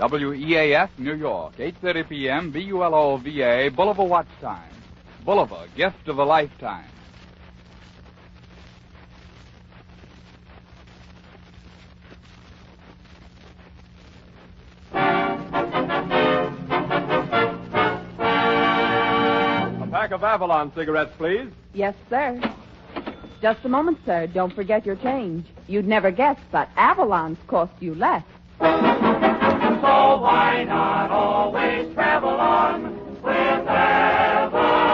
WEAF, New York, 8:30 p.m., BULOVA, Bulova Watch Time. Bulova, gift of a lifetime. A pack of Avalon cigarettes, please. Yes, sir. Just a moment, sir. Don't forget your change. You'd never guess, but Avalon's cost you less. So why not always travel on with Avalon?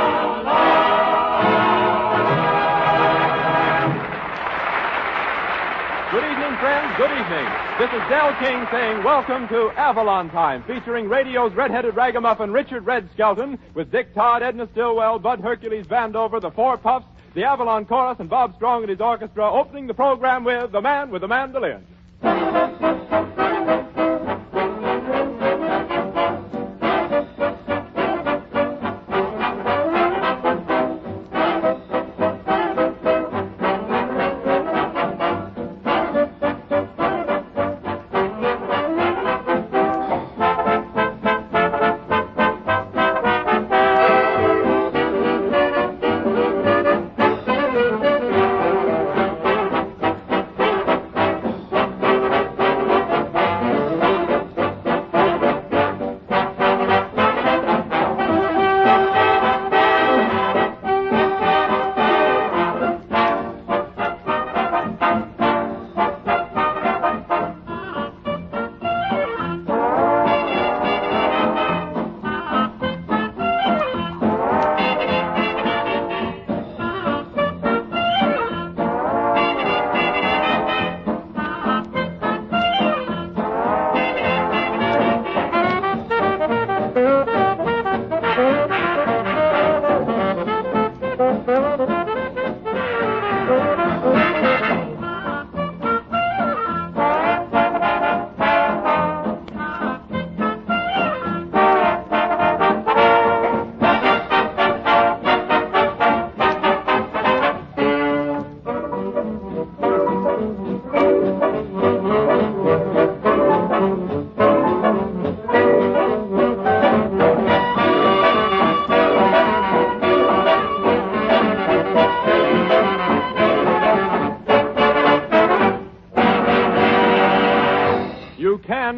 Good evening, friends. Good evening. This is Del King saying welcome to Avalon Time, featuring radio's red-headed ragamuffin Richard Red Skelton with Dick Todd, Edna Stillwell, Bud Hercules Vandover, the Four Puffs, the Avalon Chorus, and Bob Strong and his orchestra, opening the program with The Man with the Mandolin.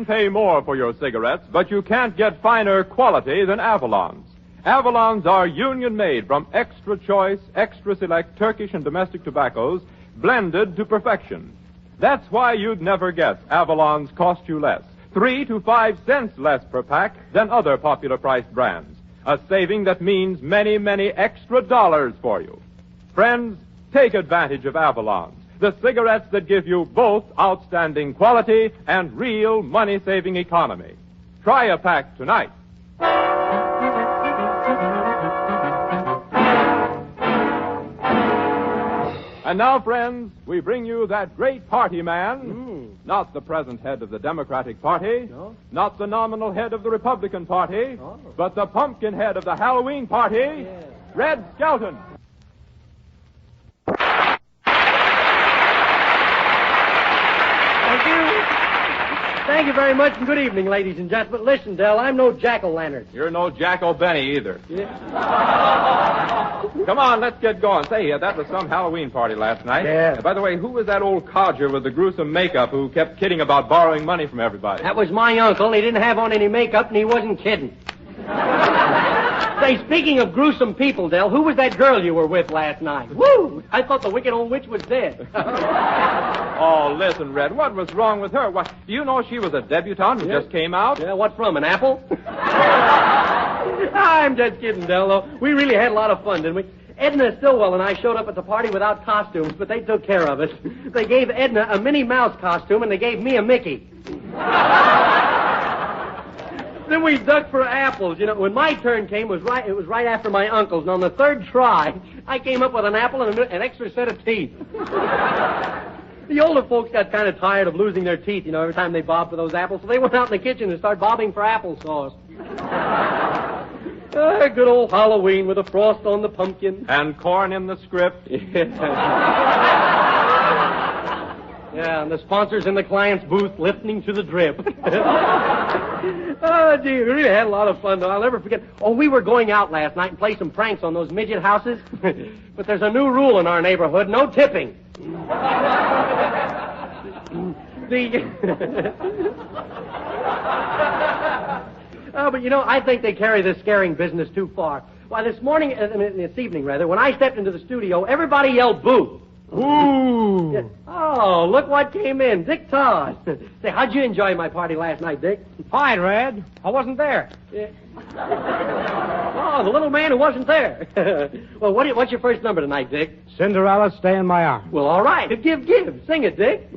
Pay more for your cigarettes, but you can't get finer quality than Avalon's. Avalon's are union-made from extra choice, extra select Turkish and domestic tobaccos, blended to perfection. That's why you'd never guess Avalon's cost you less, 3 to 5 cents less per pack than other popular priced brands. A saving that means many, many extra dollars for you. Friends, take advantage of Avalon's, the cigarettes that give you both outstanding quality and real money-saving economy. Try a pack tonight. And now, friends, we bring you that great party man. Not the present head of the Democratic Party. No? Not the nominal head of the Republican Party. Oh. But the pumpkin head of the Halloween Party, Yes. Red Skelton. Thank you very much, and good evening, ladies and gentlemen. Listen, Del, I'm no jack-o'-lantern. You're no Jack O'Benny either. Yeah. Come on, let's get going. Say, that was some Halloween party last night. Yeah. By the way, who was that old codger with the gruesome makeup who kept kidding about borrowing money from everybody? That was my uncle, and he didn't have on any makeup, and he wasn't kidding. Say, speaking of gruesome people, Del, who was that girl you were with last night? Woo! I thought the wicked old witch was dead. Oh, listen, Red, what was wrong with her? What, do you know she was a debutante who just came out? Yeah, what from, an apple? I'm just kidding, Del, though. We really had a lot of fun, didn't we? Edna Stillwell and I showed up at the party without costumes, but they took care of us. They gave Edna a Minnie Mouse costume, and they gave me a Mickey. Then we dug for apples. You know, when my turn came, it was right after my uncle's, and on the third try, I came up with an apple and an extra set of teeth. The older folks got kind of tired of losing their teeth, you know, every time they bobbed for those apples, so they went out in the kitchen and started bobbing for applesauce. Good old Halloween with a frost on the pumpkin. And corn in the script. Yeah, and the sponsors in the client's booth listening to the drip. Oh, gee, we really had a lot of fun, though. I'll never forget. Oh, we were going out last night and play some pranks on those midget houses. But there's a new rule in our neighborhood, no tipping. But, I think they carry this scaring business too far. Why, this evening, when I stepped into the studio, everybody yelled boo. Ooh. Yeah. Oh, look what came in. Dick Todd. Say, how'd you enjoy my party last night, Dick? Fine, Red. I wasn't there. Yeah. Oh, the little man who wasn't there. Well, what's your first number tonight, Dick? Cinderella, stay in my arms. Well, all right. Give. Sing it, Dick.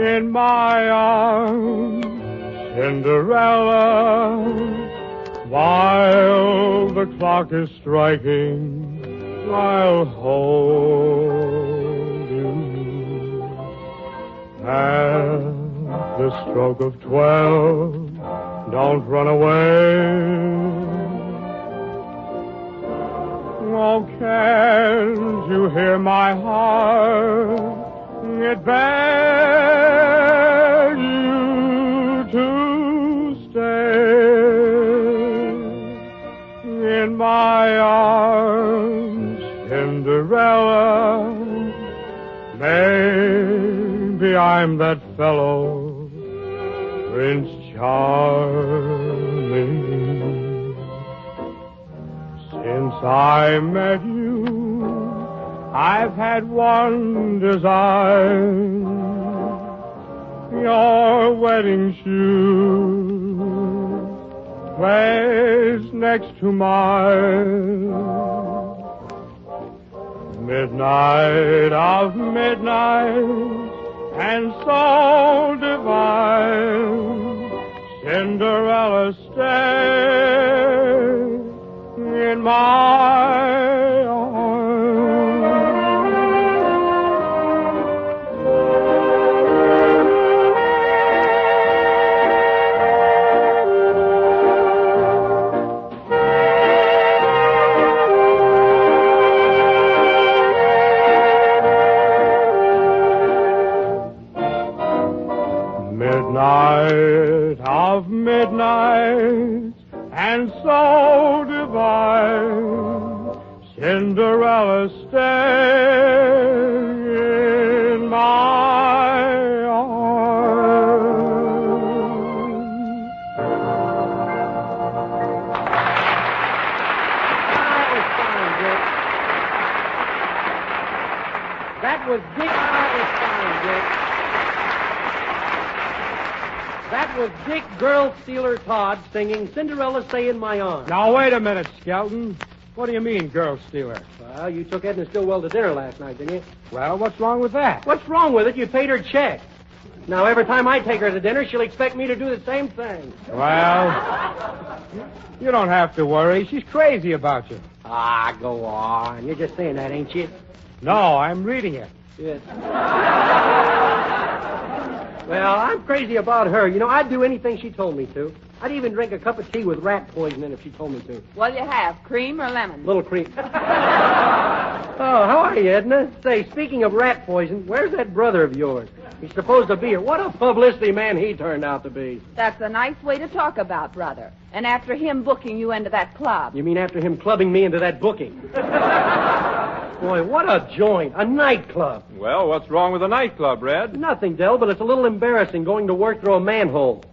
In my arms, Cinderella, while the clock is striking, I'll hold you. At the stroke of 12, don't run away. Oh, can't you hear my heart? It begs you to stay in my arms, Cinderella. Maybe I'm that fellow, Prince Charming. Since I met you, I've had one desire, your wedding shoe placed next to mine. Midnight of midnight, and so divine, Cinderella, stay in my arms. Midnight of midnight, and so divine, Cinderella, stay in my arms. That was Dick. That was Dick Girl Stealer Todd singing Cinderella, Stay in My Arms. Now, wait a minute, Skelton. What do you mean, girl stealer? Well, you took Edna Stillwell to dinner last night, didn't you? Well, what's wrong with that? What's wrong with it? You paid her check. Now, every time I take her to dinner, she'll expect me to do the same thing. Well, you don't have to worry. She's crazy about you. Ah, go on. You're just saying that, ain't you? No, I'm reading it. Yes. Well, I'm crazy about her. I'd do anything she told me to. I'd even drink a cup of tea with rat poison in if she told me to. What'll you have, cream or lemon? Little cream. Oh, how are you, Edna? Say, speaking of rat poison, where's that brother of yours? He's supposed to be here. What a publicity man he turned out to be. That's a nice way to talk about, brother. And after him booking you into that club. You mean after him clubbing me into that booking? Boy, what a joint. A nightclub. Well, what's wrong with a nightclub, Red? Nothing, Del, but it's a little embarrassing going to work through a manhole.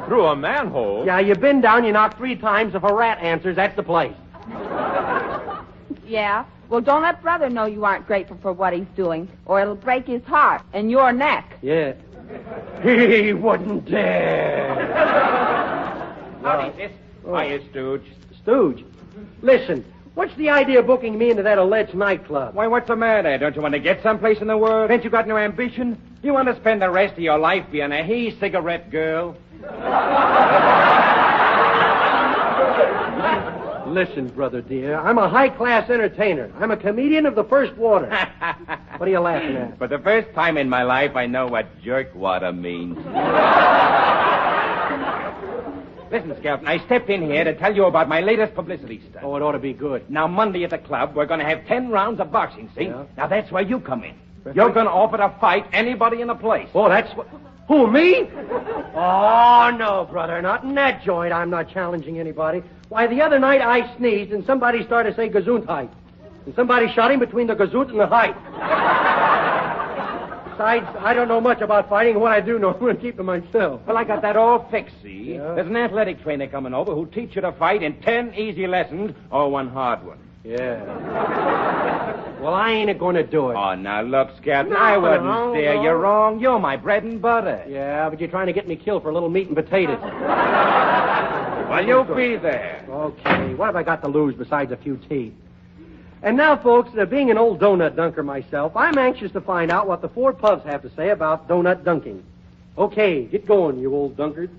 Through a manhole? Yeah, you bend down, you knock 3 times. If a rat answers, that's the place. Yeah? Well, don't let brother know you aren't grateful for what he's doing, or it'll break his heart and your neck. Yeah. He wouldn't dare. Howdy, sis. Hiya, Stooge. Stooge? Listen, what's the idea of booking me into that alleged nightclub? Why, what's the matter? Don't you want to get someplace in the world? Ain't you got no ambition? You want to spend the rest of your life being a he-cigarette girl? Listen, brother dear, I'm a high-class entertainer. I'm a comedian of the first water. What are you laughing at? For the first time in my life, I know what jerk water means. Listen, Skelton, I stepped in here to tell you about my latest publicity stunt. Oh, it ought to be good. Now, Monday at the club, we're going to have 10 rounds of boxing, see? Yeah. Now, that's where you come in. You're going to offer to fight anybody in the place. Oh, that's what... Who, me? Oh, no, brother, not in that joint. I'm not challenging anybody. Why, the other night I sneezed and somebody started to say Gesundheit. And somebody shot him between the Gesund and the height. Besides, I don't know much about fighting, and what I do know, I'm going to keep to myself. Well, I got that all fixed, see? Yeah. There's an athletic trainer coming over who'll teach you to fight in 10 easy lessons or one hard one. Yeah. Well, I ain't going to do it. Oh, now, look, Skelton, No, I wouldn't no, stare. no. You're wrong. You're my bread and butter. Yeah, but you're trying to get me killed for a little meat and potatoes. Well, you'll be there. Okay, what have I got to lose besides a few teeth? And now, folks, being an old donut dunker myself, I'm anxious to find out what the four pubs have to say about donut dunking. Okay, get going, you old dunkard.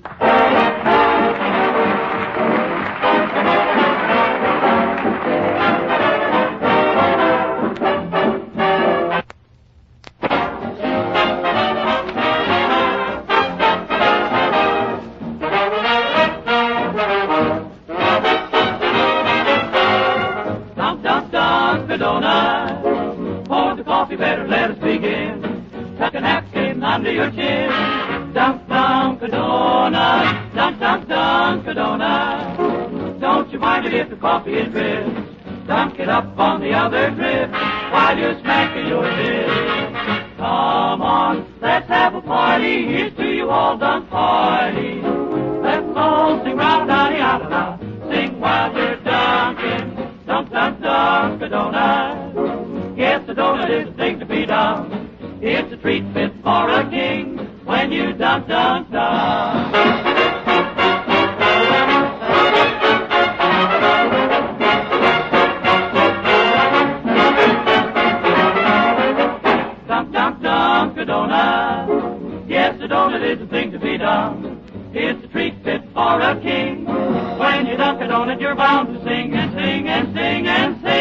Under your chin, dunk, dunk, a donut, dunk, dunk, dunk, a donut. Don't you mind it if the coffee is drips? Dunk it up on the other drip while you're smacking your lips. Come on, let's have a party. Here's to you all, dunk party. Let's all sing round, dowdy, out loud. Sing while we're dunking. Dunk, dunk, dunk, a donut. Yes, a donut is the thing to be done. It's a treat fit for a king when you dunk, dunk, dunk. Dunk, dunk, dunk, a donut. Yes, a donut is the thing to be done. It's a treat fit for a king. When you dunk a donut, you're bound to sing and sing and sing and sing.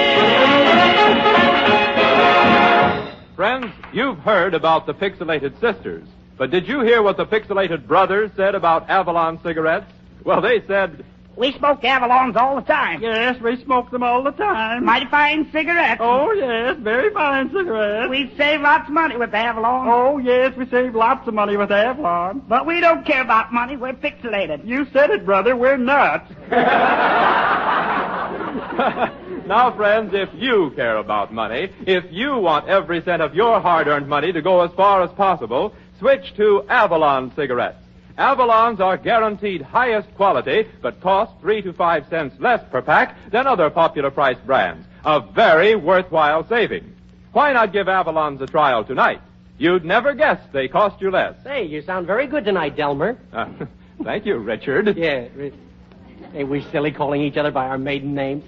Friends, you've heard about the Pixelated Sisters, but did you hear what the Pixelated Brothers said about Avalon cigarettes? Well, they said... We smoke Avalons all the time. Yes, we smoke them all the time. Mighty fine cigarettes. Oh, yes, very fine cigarettes. We save lots of money with Avalon. Oh, yes, we save lots of money with Avalon. But we don't care about money. We're pixelated. You said it, brother. We're nuts. Now, friends, if you care about money, if you want every cent of your hard-earned money to go as far as possible, switch to Avalon cigarettes. Avalons are guaranteed highest quality, but cost 3 to 5 cents less per pack than other popular price brands. A very worthwhile saving. Why not give Avalons a trial tonight? You'd never guess they cost you less. Hey, you sound very good tonight, Delmer. Thank you, Richard. Yeah. Ain't we silly calling each other by our maiden names?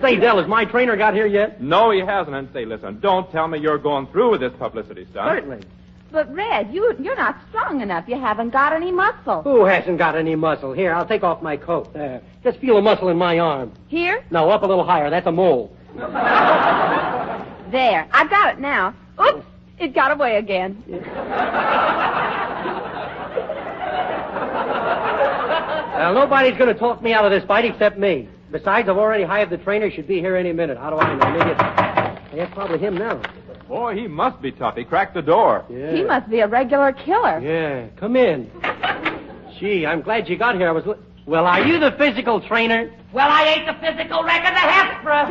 Say, Del, has my trainer got here yet? No, he hasn't. And say, listen, don't tell me you're going through with this publicity stunt. Certainly. But, Red, you're not strong enough. You haven't got any muscle. Who hasn't got any muscle? Here, I'll take off my coat. There. Just feel a muscle in my arm. Here? No, up a little higher. That's a mole. There. I've got it now. Oops! It got away again. Well, nobody's going to talk me out of this fight except me. Besides, I've already hired the trainer. Should be here any minute. How do I know? Maybe it's probably him now. Boy, he must be tough. He cracked the door. Yeah. He must be a regular killer. Yeah, come in. Gee, I'm glad you got here. Well, are you the physical trainer? Well, I ain't the physical wreck of the Hespera.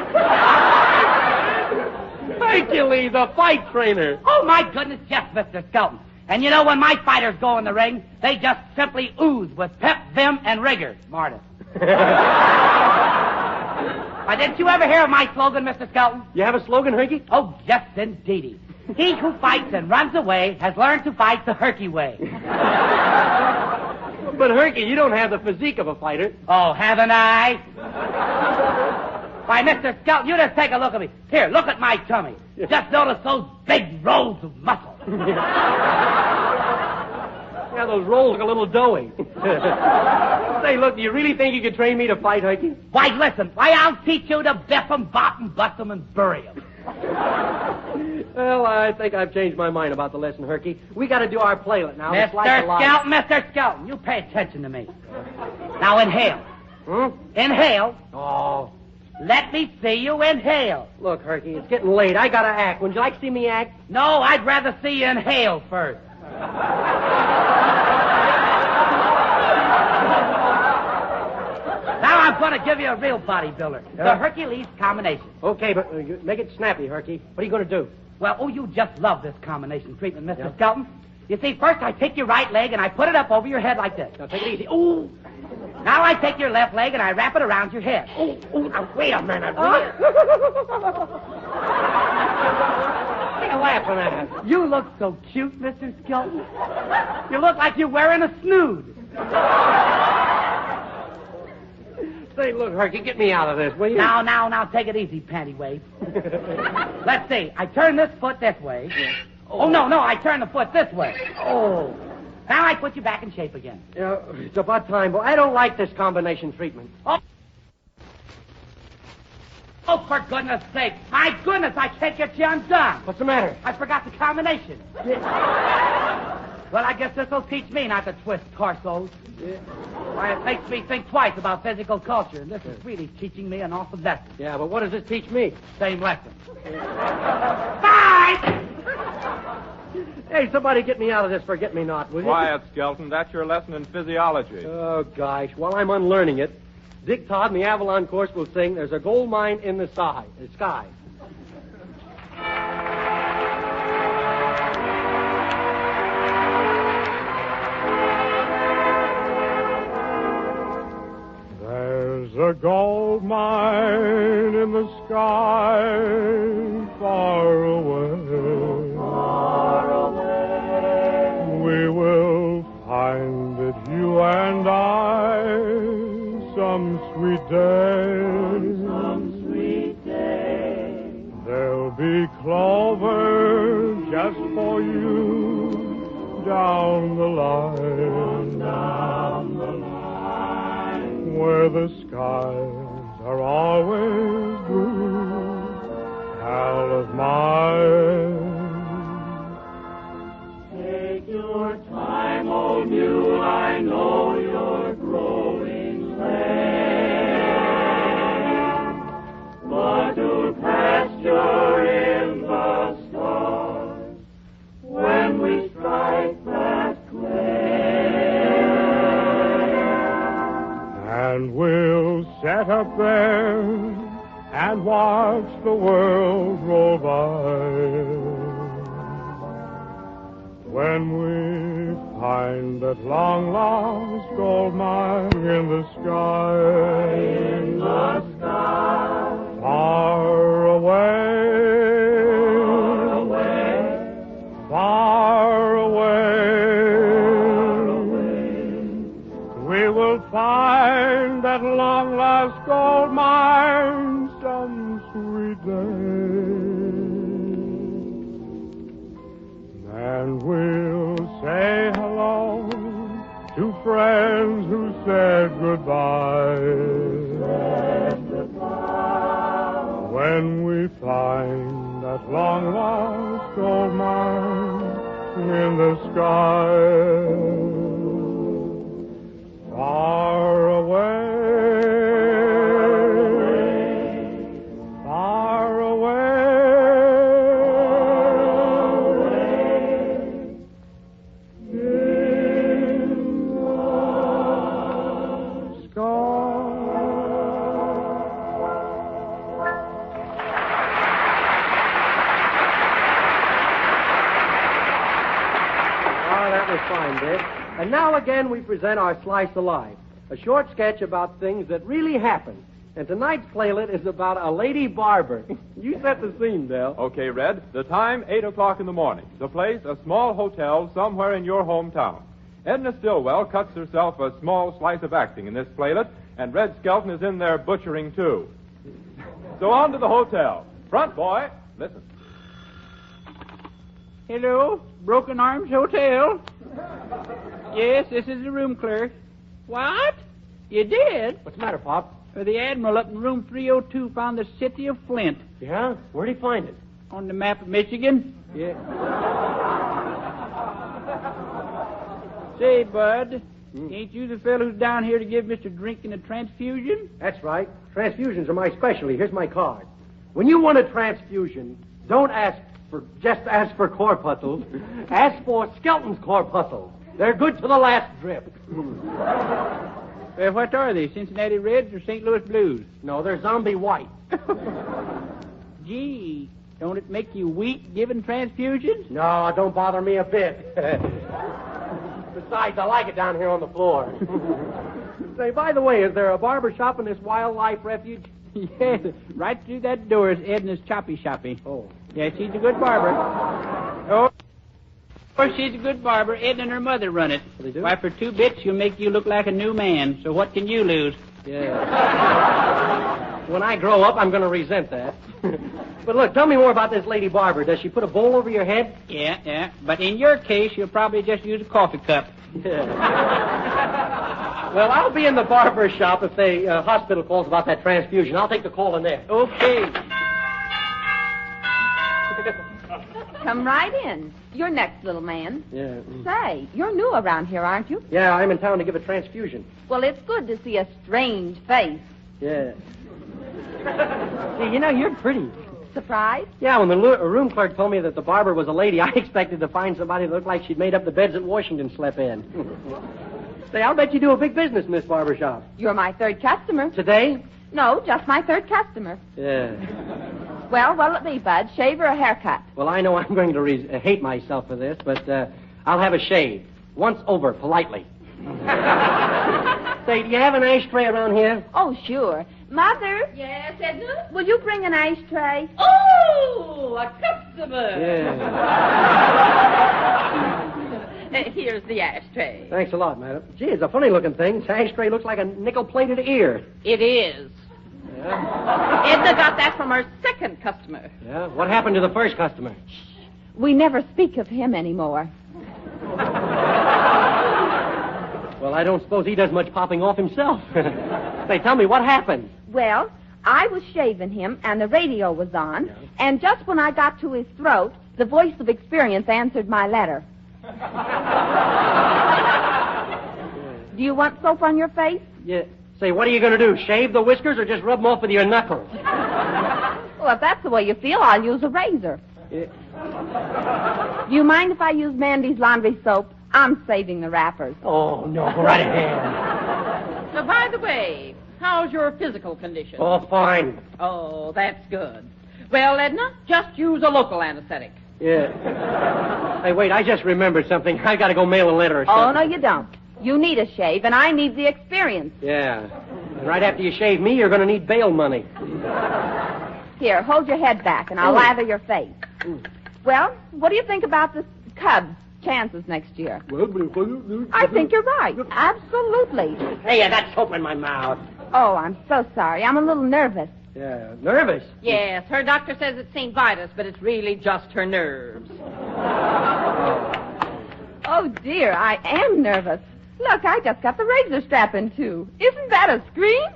Hercules, the fight trainer. Oh, my goodness, yes, Mr. Skelton. And you know, when my fighters go in the ring, they just simply ooze with pep, vim, and rigor. Martin. Didn't you ever hear of my slogan, Mr. Skelton? You have a slogan, Herky? Oh, yes, indeedy. He who fights and runs away has learned to fight the Herky way. But, Herky, you don't have the physique of a fighter. Oh, haven't I? Why, Mr. Skelton, you just take a look at me. Here, look at my tummy. Just notice those big rolls of muscle. Yeah, those rolls look a little doughy. Say, look, do you really think you could train me to fight, Herky? Why, listen. Why, I'll teach you to biff 'em, bop 'em, bust 'em, and bury 'em. Well, I think I've changed my mind about the lesson, Herky. We got to do our playlet now. Mr. Skelton, Mr. Skelton, you pay attention to me. Now inhale. Inhale. Oh. Let me see you inhale. Look, Herky, it's getting late. I got to act. Would you like to see me act? No, I'd rather see you inhale first. Now I'm going to give you a real bodybuilder. The Hercules combination. Okay, but make it snappy, Herky. What are you going to do? Well, you just love this combination treatment, Mr. Skelton. You see, first I take your right leg and I put it up over your head like this. Now, take it easy. Ooh. Now I take your left leg and I wrap it around your head. Ooh, now, wait a minute. What are you laughing at? You look so cute, Mr. Skelton. You look like you're wearing a snood. Say, look, Herky, get me out of this, will you? Now, take it easy, panty wave. Let's see. I turn this foot this way. Oh, no, I turn the foot this way. Oh. Now I put you back in shape again. It's about time, boy. I don't like this combination treatment. Oh, for goodness sake. My goodness, I can't get you undone. What's the matter? I forgot the combination. Well, I guess this will teach me not to twist torsos. Why, it makes me think twice about physical culture, and this is really teaching me an awful lesson. Yeah, but what does this teach me? Same lesson. Bye! Hey, somebody get me out of this forget-me-not, will you? Quiet, Skelton. That's your lesson in physiology. Oh, gosh. While I'm unlearning it, Dick Todd in the Avalon course will sing, "There's a gold mine in the sky." There's a gold mine in the sky, far away. Far away. We will find it, you and I, some sweet day. Some sweet day. There'll be clover just for you down the line. Down the line. Where the skies are always blue, pal of mine. Take your time, old mule, I know you're growing late. But to pasture in the stars when we strike that clay. And we'll set up there and watch the world roll by. When we find that long-lost gold mine in the sky. In the sky. Far away. Far away. We will find that long-lost gold mine some sweet day. And we'll say hello to friends who said goodbye. When we find that long-lost gold mine in the sky, far away. And now again we present our Slice of Life, a short sketch about things that really happened. And tonight's playlet is about a lady barber. You set the scene, Del. Okay, Red. The time, 8 o'clock in the morning. The place, a small hotel somewhere in your hometown. Edna Stillwell cuts herself a small slice of acting in this playlet, and Red Skelton is in there butchering, too. So on to the hotel. Front, boy. Listen. Hello, Broken Arms Hotel. Yes, this is the room clerk. What? You did? What's the matter, Pop? The Admiral up in room 302 found the city of Flint. Yeah? Where'd he find it? On the map of Michigan. Yeah. Say, Bud, ain't you the fellow who's down here to give Mr. Drinking a transfusion? That's right. Transfusions are my specialty. Here's my card. When you want a transfusion, don't just ask for corpuscles. Ask for Skelton's corpuscles. They're good to the last drip. Well, what are they, Cincinnati Reds or St. Louis Blues? No, they're zombie white. Gee, don't it make you weak giving transfusions? No, don't bother me a bit. Besides, I like it down here on the floor. Say, by the way, is there a barber shop in this wildlife refuge? Yes, right through that door is Edna's Choppy Shoppy. Oh. Yeah, she's a good barber. Oh, she's a good barber. Edna and her mother run it. They do? Why, for 2 bits, she'll make you look like a new man. So what can you lose? Yeah. When I grow up, I'm going to resent that. But look, tell me more about this lady barber. Does she put a bowl over your head? Yeah. But in your case, you'll probably just use a coffee cup. Yeah. Well, I'll be in the barber shop if the hospital calls about that transfusion. I'll take the call in there. Okay. Come right in. You're next, little man. Yeah. Say, you're new around here, aren't you? Yeah, I'm in town to give a transfusion. Well, it's good to see a strange face. Yeah. Hey, you're pretty. Surprised? Yeah, when the room clerk told me that the barber was a lady, I expected to find somebody that looked like she'd made up the beds that Washington slept in. Say, I'll bet you do a big business in this barber shop. You're my 3rd customer. Today? No, just my 3rd customer. Yeah. Well, what'll it be, Bud? Shave or a haircut? Well, I know I'm going to hate myself for this, but I'll have a shave. Once over, politely. Say, do you have an ashtray around here? Oh, sure. Mother? Yes, Edna? Will you bring an ashtray? Oh, a customer. Yeah. Here's the ashtray. Thanks a lot, madam. Gee, it's a funny-looking thing. This ashtray looks like a nickel-plated ear. It is. Yeah? Edna got that from her 2nd customer. Yeah? What happened to the first customer? We never speak of him anymore. Well, I don't suppose he does much popping off himself. Say, tell me, what happened? Well, I was shaving him, and the radio was on, Yeah. and just when I got to his throat, the voice of experience answered my letter. Do you want soap on your face? Yeah. Say, what are you going to do, shave the whiskers or just rub them off with your knuckles? Well, if that's the way you feel, I'll use a razor. Yeah. Do you mind if I use Mandy's laundry soap? I'm saving the wrappers. Oh, no, go right ahead. So, by the way, how's your physical condition? Oh, fine. Oh, that's good. Well, Edna, just use a local anesthetic. Yeah. Hey, wait, I just remembered something. I got to go mail a letter or something. Oh, no, you don't. You need a shave, and I need the experience. Yeah. And right after you shave me, you're going to need bail money. Here, hold your head back, and I'll lather your face. Well, what do you think about the Cubs' chances next year? I think you're right. Absolutely. Hey, I got soap in my mouth. Oh, I'm so sorry. I'm a little nervous. Yeah, nervous? Yes, her doctor says it's St. Vitus, but it's really just her nerves. Oh, dear, I am nervous. Look, I just got the razor strap in, too. Isn't that a scream?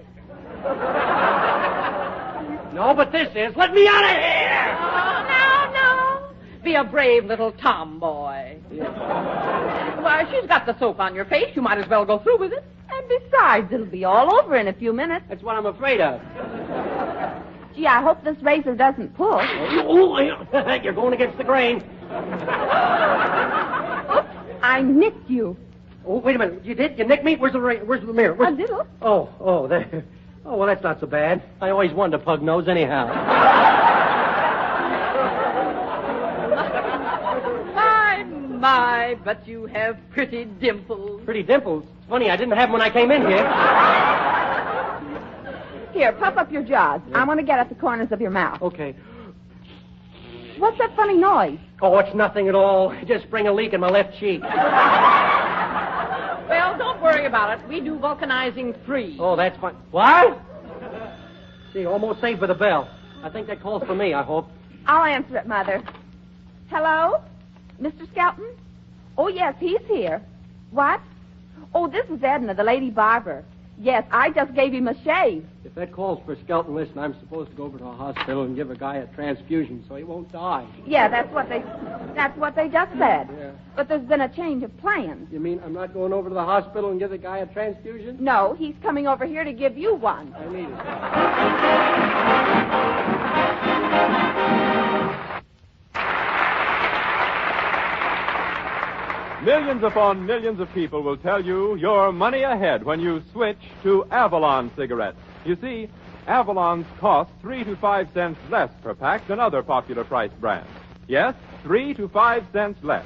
No, but this is. Let me out of here! Oh, no. Be a brave little tomboy. Why, she's got the soap on your face. You might as well go through with it. And besides, it'll be all over in a few minutes. That's what I'm afraid of. Gee, I hope this razor doesn't pull. You're going against the grain. Oops, I nicked you. Oh, wait a minute. You did? You nicked me? Where's the mirror? A little. Oh, there. Oh, well, that's not so bad. I always wanted a pug nose anyhow. My, but you have pretty dimples. Pretty dimples? It's funny, I didn't have them when I came in here. Here, puff up your jaws. I want to get at the corners of your mouth. Okay. What's that funny noise? Oh, it's nothing at all. I just sprang a leak in my left cheek. Well, don't worry about it. We do vulcanizing free. Oh, that's fine. What? See, almost saved by the bell. I think that calls for me, I hope. I'll answer it, Mother. Hello? Mr. Skelton? Oh, yes, he's here. What? Oh, this is Edna, the lady barber. Yes, I just gave him a shave. If that calls for Skelton, listen, I'm supposed to go over to a hospital and give a guy a transfusion so he won't die. Yeah, that's what they just said. Yeah. But there's been a change of plans. You mean I'm not going over to the hospital and give the guy a transfusion? No, he's coming over here to give you one. I need it. Millions upon millions of people will tell you you're money ahead when you switch to Avalon cigarettes. You see, Avalon's cost 3 to 5 cents less per pack than other popular price brands. Yes, 3 to 5 cents less.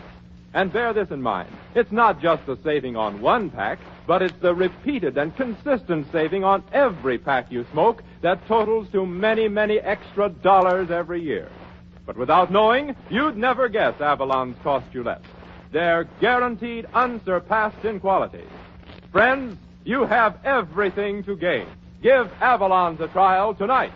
And bear this in mind. It's not just the saving on one pack, but it's the repeated and consistent saving on every pack you smoke that totals to many, many extra dollars every year. But without knowing, you'd never guess Avalon's cost you less. They're guaranteed unsurpassed in quality. Friends, you have everything to gain. Give Avalon's a trial tonight.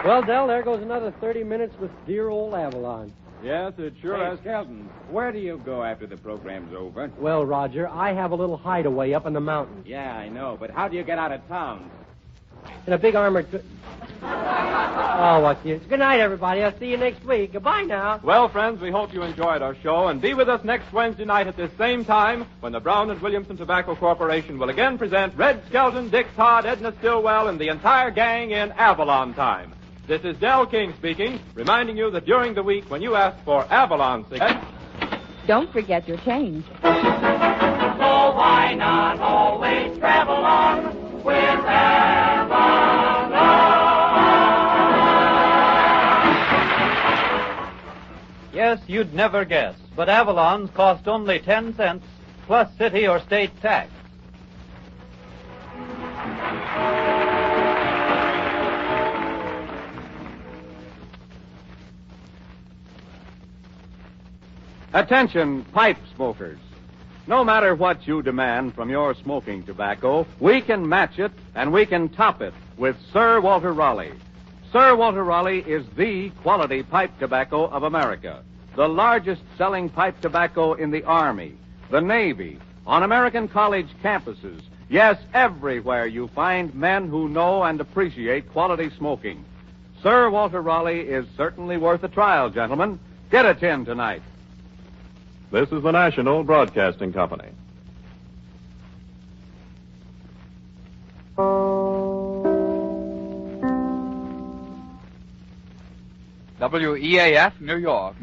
Well, Del, there goes another 30 minutes with dear old Avalon. Yes, it sure Hey, has. Skelton, where do you go after the program's over? Well, Roger, I have a little hideaway up in the mountains. Yeah, I know, but how do you get out of town? In a big armored... Oh, what's the use? Good night, everybody. I'll see you next week. Goodbye now. Well, friends, we hope you enjoyed our show, and be with us next Wednesday night at this same time when the Brown and Williamson Tobacco Corporation will again present Red Skelton, Dick Todd, Edna Stillwell, and the entire gang in Avalon time. This is Del King speaking, reminding you that during the week when you ask for Avalon cigarettes... Don't forget your change. So why not always travel on with Avalon? Yes, you'd never guess, but Avalon's cost only 10 cents plus city or state tax. Attention, pipe smokers. No matter what you demand from your smoking tobacco, we can match it and we can top it with Sir Walter Raleigh. Sir Walter Raleigh is the quality pipe tobacco of America, the largest selling pipe tobacco in the Army, the Navy, on American college campuses, Yes, everywhere you find men who know and appreciate quality smoking. Sir Walter Raleigh is certainly worth a trial, gentlemen. Get a tin tonight. This is the National Broadcasting Company. WEAF, New York.